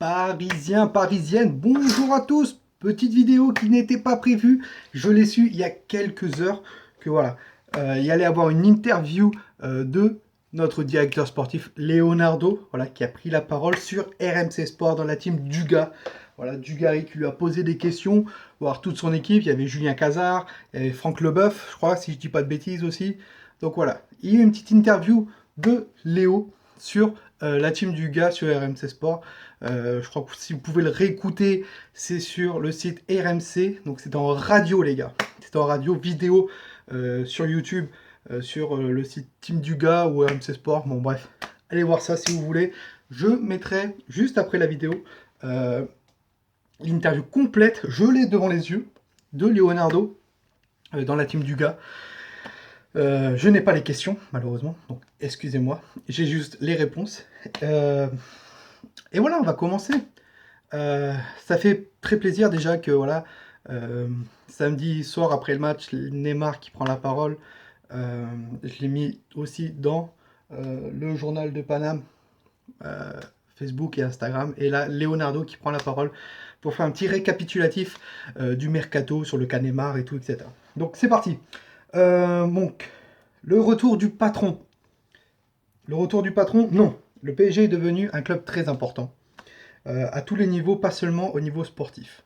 Parisiens, parisiennes, bonjour à tous. Petite vidéo qui n'était pas prévue. Je l'ai su il y a quelques heures que voilà, il y allait avoir une interview de notre directeur sportif Leonardo, voilà, qui a pris la parole sur RMC Sport dans la team Duga. Voilà, Dugarry qui lui a posé des questions, voir toute son équipe. Il y avait Julien Cazard, il y avait Franck Leboeuf, je crois, si je dis pas de bêtises aussi. Donc voilà, il y a eu une petite interview de Léo sur la team Duga sur RMC Sport. Je crois que si vous pouvez le réécouter, c'est sur le site RMC. Donc c'est en radio, les gars. C'est en radio, vidéo sur YouTube, sur le site Team Duga ou RMC Sport. Bon, bref, allez voir ça si vous voulez. Je mettrai juste après la vidéo l'interview complète. Je l'ai devant les yeux de Leonardo dans la Team Duga. Je n'ai pas les questions, malheureusement, donc excusez-moi. J'ai juste les réponses. Et voilà, on va commencer. Ça fait très plaisir déjà que voilà, samedi soir après le match, Neymar qui prend la parole, je l'ai mis aussi dans le journal de Paname, Facebook et Instagram. Et là, Leonardo qui prend la parole pour faire un petit récapitulatif du mercato sur le cas Neymar et tout, etc. Donc c'est parti. Donc, le retour du patron. Le retour du patron, non. Le PSG est devenu un club très important. À tous les niveaux, pas seulement au niveau sportif.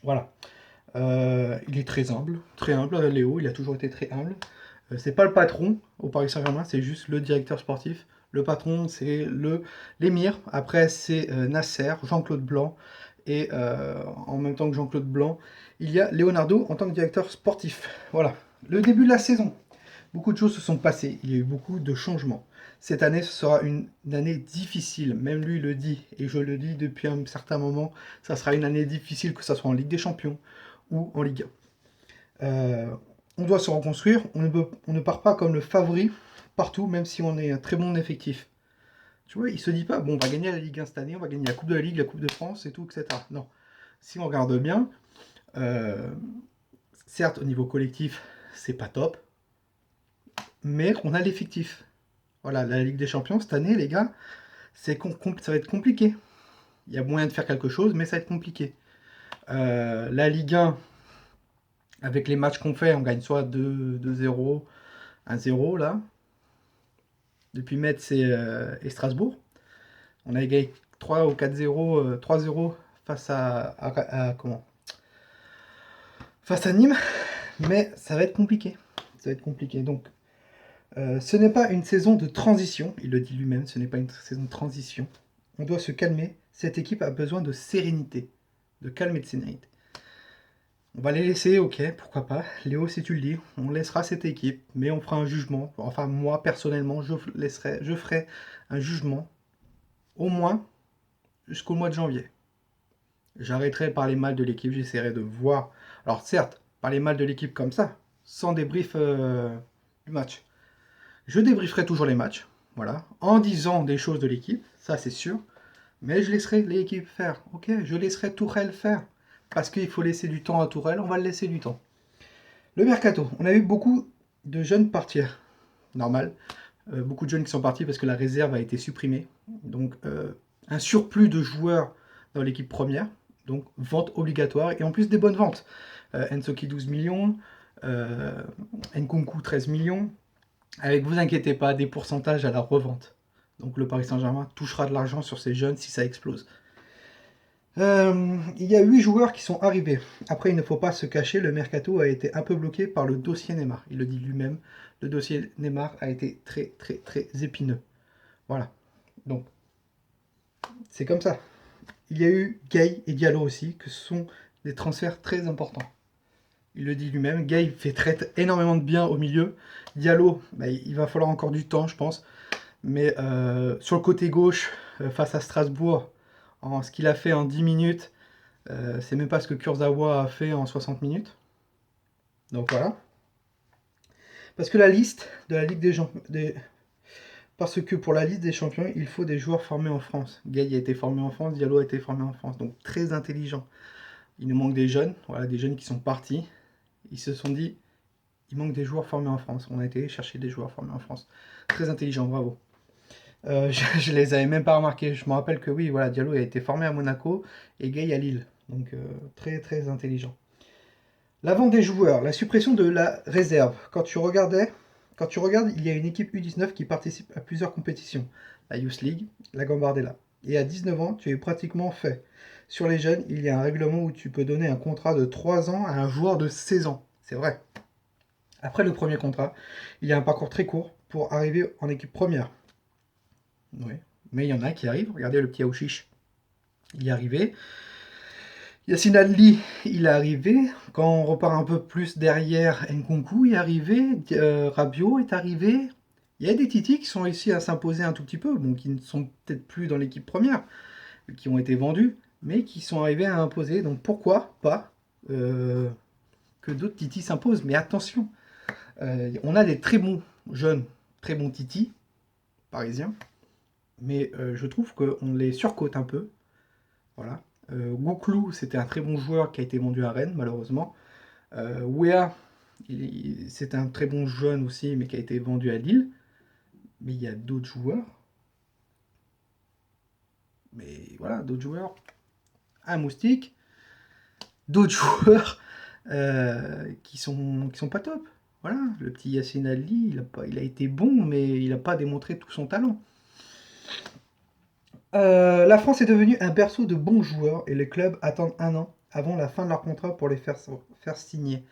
Voilà. Il est très humble, Léo, il a toujours été très humble. C'est pas le patron au Paris Saint-Germain, c'est juste le directeur sportif. Le patron, c'est l'émir. Après, c'est Nasser, Jean-Claude Blanc. Et en même temps que Jean-Claude Blanc, il y a Leonardo en tant que directeur sportif. Voilà. Le début de la saison. Beaucoup de choses se sont passées, il y a eu beaucoup de changements. Cette année, ce sera une année difficile, même lui le dit, et je le dis depuis un certain moment, ça sera une année difficile, que ce soit en Ligue des Champions ou en Ligue 1. On doit se reconstruire, on ne part pas comme le favori partout, même si on est un très bon effectif. Tu vois, il se dit pas, bon, on va gagner la Ligue 1 cette année, on va gagner la Coupe de la Ligue, la Coupe de France et tout, etc. Non. Si on regarde bien, certes, au niveau collectif, c'est pas top, mais on a l'effectif. Voilà, la Ligue des Champions, cette année, les gars, ça va être compliqué. Il y a moyen de faire quelque chose, mais ça va être compliqué. La Ligue 1, avec les matchs qu'on fait, on gagne soit 2-0, 1-0, là. Depuis Metz et Strasbourg. On a gagné 3 ou 4-0, 3-0 face comment face à Nîmes, mais ça va être compliqué. Ça va être compliqué. Donc, ce n'est pas une saison de transition, il le dit lui-même, ce n'est pas une saison de transition. On doit se calmer. Cette équipe a besoin de sérénité, de calme et de sérénité. On va les laisser, ok, pourquoi pas. Léo, si tu le dis, on laissera cette équipe, mais on fera un jugement. Enfin, moi, personnellement, je ferai un jugement, au moins, jusqu'au mois de janvier. J'arrêterai de parler mal de l'équipe, j'essaierai de voir. Alors, certes, parler mal de l'équipe comme ça, sans débrief du match. Je débrieferai toujours les matchs, voilà, en disant des choses de l'équipe, ça c'est sûr. Mais je laisserai l'équipe faire, ok. Je laisserai Tourelle faire. Parce qu'il faut laisser du temps à Tourelle, on va le laisser du temps. Le mercato, on a eu beaucoup de jeunes partir. Normal. Beaucoup de jeunes qui sont partis parce que la réserve a été supprimée. Donc un surplus de joueurs dans l'équipe première. Donc vente obligatoire. Et en plus des bonnes ventes. Ensoki 12 millions. Nkunku 13 millions. Avec, vous inquiétez pas, des pourcentages à la revente. Donc le Paris Saint-Germain touchera de l'argent sur ces jeunes si ça explose. Il y a 8 joueurs qui sont arrivés. Après, il ne faut pas se cacher, le mercato a été un peu bloqué par le dossier Neymar. Il le dit lui-même, le dossier Neymar a été très très très épineux. Voilà. Donc, c'est comme ça. Il y a eu Gay et Diallo aussi, que ce sont des transferts très importants. Il le dit lui-même, Gay traite énormément de bien au milieu. Diallo, bah, il va falloir encore du temps, je pense. Mais sur le côté gauche, face à Strasbourg, ce qu'il a fait en 10 minutes, c'est même pas ce que Kurzawa a fait en 60 minutes. Donc voilà. Parce que la liste de la Ligue Parce que pour la liste des champions, il faut des joueurs formés en France. Gay a été formé en France, Diallo a été formé en France. Donc très intelligent. Il nous manque des jeunes, voilà, des jeunes qui sont partis. Ils se sont dit, il manque des joueurs formés en France. On a été chercher des joueurs formés en France. Très intelligent, bravo. Je les avais même pas remarqués. Je me rappelle que oui, voilà, Diallo a été formé à Monaco et Gay à Lille. Donc très très intelligent. L'avant des joueurs, la suppression de la réserve. Quand tu regardes, il y a une équipe U19 qui participe à plusieurs compétitions. La Youth League, la Gambardella. Et à 19 ans, tu es pratiquement fait. Sur les jeunes, il y a un règlement où tu peux donner un contrat de 3 ans à un joueur de 16 ans. C'est vrai. Après le premier contrat, il y a un parcours très court pour arriver en équipe première. Oui. Mais il y en a qui arrivent. Regardez le petit Aouchiche. Il y est arrivé. Yassine Ali, il est arrivé. Quand on repart un peu plus derrière, Nkunku est arrivé. Rabiot est arrivé. Il y a des titis qui sont réussi à s'imposer un tout petit peu, bon, qui ne sont peut-être plus dans l'équipe première, qui ont été vendus, mais qui sont arrivés à imposer. Donc pourquoi pas que d'autres titis s'imposent? Mais attention, on a des très bons jeunes, très bons titis parisiens, mais je trouve qu'on les surcote un peu. Voilà. Gouklou, c'était un très bon joueur qui a été vendu à Rennes, malheureusement. Wea, c'est un très bon jeune aussi, mais qui a été vendu à Lille. Mais il y a d'autres joueurs. Mais voilà, d'autres joueurs. Un moustique. D'autres joueurs qui sont pas top. Voilà, le petit Yassine Ali, il a été bon, mais il n'a pas démontré tout son talent. La France est devenue un berceau de bons joueurs et les clubs attendent un an avant la fin de leur contrat pour les faire signer.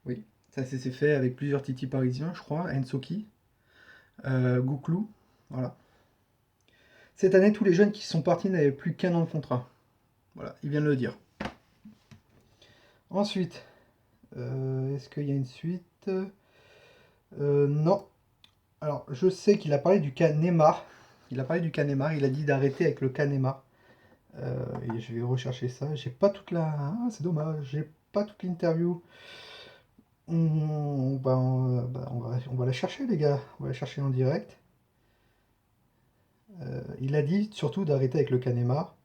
Oui, ça s'est fait avec plusieurs titis parisiens, je crois, Ensoki, Gouklou, voilà. Cette année, tous les jeunes qui sont partis n'avaient plus qu'un an de contrat. Voilà, il vient de le dire. Ensuite, est-ce qu'il y a une suite? Non. Alors, je sais qu'il a parlé du cas Neymar. Il a parlé du cas Neymar, il a dit d'arrêter avec le cas Neymar. Et je vais rechercher ça. J'ai pas toute la... Ah, c'est dommage, j'ai pas toute l'interview. On va la chercher, les gars. On va la chercher en direct. Il a dit surtout d'arrêter avec le cas Neymar.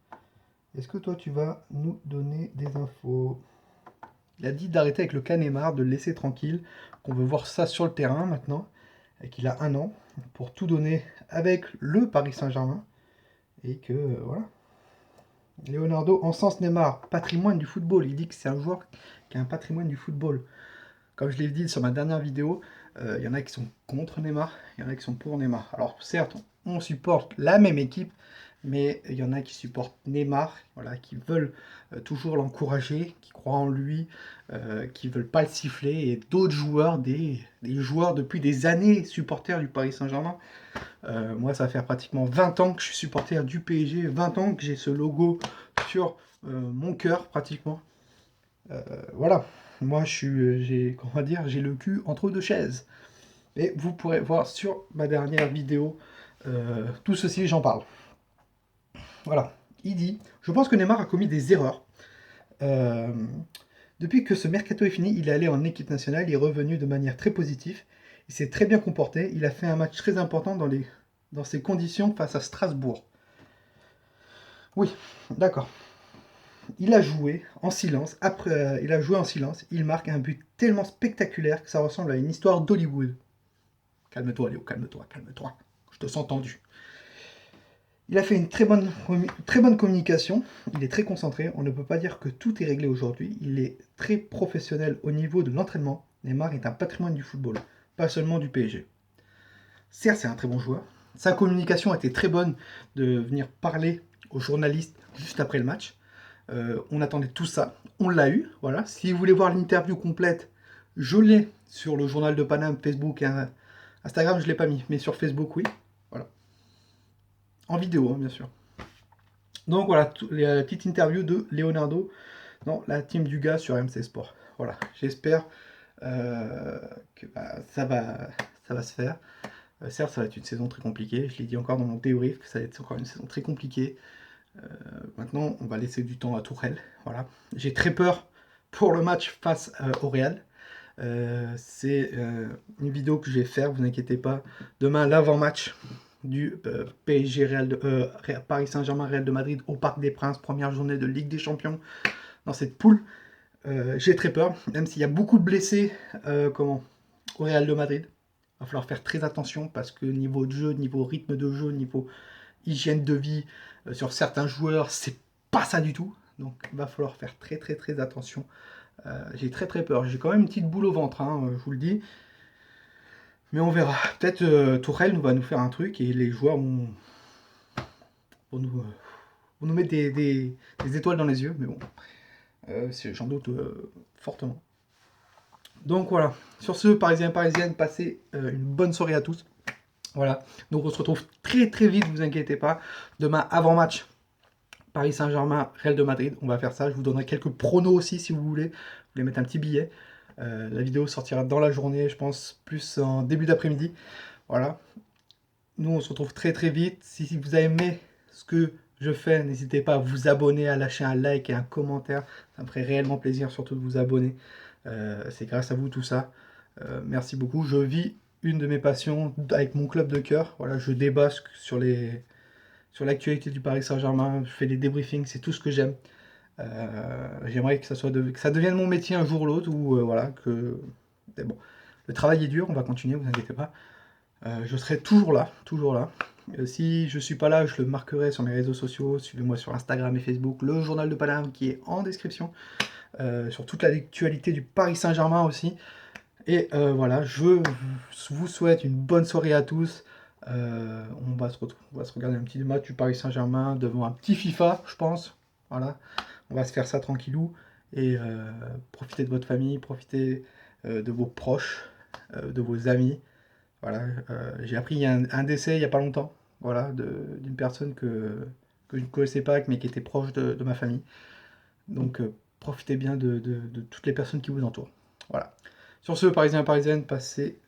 Est-ce que toi, tu vas nous donner des infos? Il a dit d'arrêter avec le cas Neymar, de le laisser tranquille, qu'on veut voir ça sur le terrain maintenant, et qu'il a un an pour tout donner avec le Paris Saint-Germain. Et que, voilà. Leonardo encense Neymar, patrimoine du football. Il dit que c'est un joueur qui a un patrimoine du football. Comme je l'ai dit sur ma dernière vidéo, il y en a qui sont contre Neymar, il y en a qui sont pour Neymar. Alors certes, on supporte la même équipe, mais il y en a qui supportent Neymar, voilà, qui veulent toujours l'encourager, qui croient en lui, qui veulent pas le siffler, et d'autres joueurs, des joueurs depuis des années supporters du Paris Saint-Germain. Moi, ça va faire pratiquement 20 ans que je suis supporter du PSG, 20 ans que j'ai ce logo sur mon cœur pratiquement. Voilà, moi j'ai le cul entre deux chaises. Et vous pourrez voir sur ma dernière vidéo tout ceci, j'en parle. Voilà, il dit, je pense que Neymar a commis des erreurs. Euh, Depuis que ce mercato est fini, il est allé en équipe nationale, il est revenu de manière très positive, il s'est très bien comporté, il a fait un match très important dans ces conditions face à Strasbourg. Oui, d'accord. Il a joué en silence. Il marque un but tellement spectaculaire que ça ressemble à une histoire d'Hollywood. Calme-toi, Léo, calme-toi, calme-toi. Je te sens tendu. Il a fait une très bonne communication. Il est très concentré. On ne peut pas dire que tout est réglé aujourd'hui. Il est très professionnel au niveau de l'entraînement. Neymar est un patrimoine du football, pas seulement du PSG. Certes, c'est un très bon joueur. Sa communication a été très bonne de venir parler aux journalistes juste après le match. On attendait tout ça. On l'a eu. Voilà. Si vous voulez voir l'interview complète, je l'ai sur le journal de Paname, Facebook et Instagram, je ne l'ai pas mis. Mais sur Facebook, oui. Voilà. En vidéo, hein, bien sûr. Donc voilà, la petite interview de Leonardo dans la team du gars sur MC Sport. Voilà. J'espère que ça va se faire. Certes, ça va être une saison très compliquée. Je l'ai dit encore dans mon débrief que ça va être encore une saison très compliquée. Maintenant, on va laisser du temps à Tourelle. Voilà. J'ai très peur pour le match face au Real. C'est une vidéo que je vais faire, vous inquiétez pas. Demain, l'avant-match du PSG Paris Saint-Germain Real de Madrid au Parc des Princes, première journée de Ligue des Champions dans cette poule. J'ai très peur, même s'il y a beaucoup de blessés au Real de Madrid. va falloir faire très attention parce que niveau de jeu, niveau rythme de jeu, niveau hygiène de vie, sur certains joueurs, c'est pas ça du tout. Donc il va falloir faire très très très attention. J'ai très très peur. J'ai quand même une petite boule au ventre, hein, je vous le dis. Mais on verra. Peut-être Tourelle va nous faire un truc et les joueurs vont nous mettre des étoiles dans les yeux. Mais bon, j'en doute fortement. Donc voilà. Sur ce, Parisiens et Parisiennes, passez une bonne soirée à tous. Voilà. Donc on se retrouve très très vite, vous inquiétez pas. Demain, avant-match, Paris Saint-Germain, Real de Madrid. On va faire ça. Je vous donnerai quelques pronos aussi si vous voulez. Vous voulez mettre un petit billet. La vidéo sortira dans la journée, je pense, plus en début d'après-midi. Voilà. Nous, on se retrouve très très vite. Si vous avez aimé ce que je fais, n'hésitez pas à vous abonner, à lâcher un like et un commentaire. Ça me ferait réellement plaisir, surtout de vous abonner. C'est grâce à vous tout ça. Merci beaucoup. Je vis une de mes passions avec mon club de cœur. Voilà, je débat sur l'actualité du Paris Saint-Germain. Je fais des débriefings, c'est tout ce que j'aime. J'aimerais que ça devienne mon métier un jour ou l'autre. Voilà, mais bon, le travail est dur. On va continuer, vous inquiétez pas. Je serai toujours là, toujours là. Si je suis pas là, je le marquerai sur mes réseaux sociaux. Suivez-moi sur Instagram et Facebook, le journal de Paname qui est en description. Sur toute l'actualité du Paris Saint-Germain aussi. Et voilà, je vous souhaite une bonne soirée à tous. On va se regarder un petit match du Paris Saint-Germain devant un petit FIFA, je pense. Voilà, on va se faire ça tranquillou. Et profitez de votre famille, profitez de vos proches, de vos amis. Voilà, j'ai appris un décès il n'y a pas longtemps. Voilà, d'une personne que je ne connaissais pas, mais qui était proche de ma famille. Donc profitez bien de toutes les personnes qui vous entourent. Voilà. Sur ce, Parisiens et Parisiennes, passez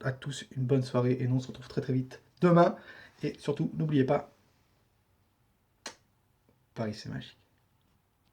à tous une bonne soirée et nous on se retrouve très très vite demain. Et surtout, n'oubliez pas, Paris c'est magique.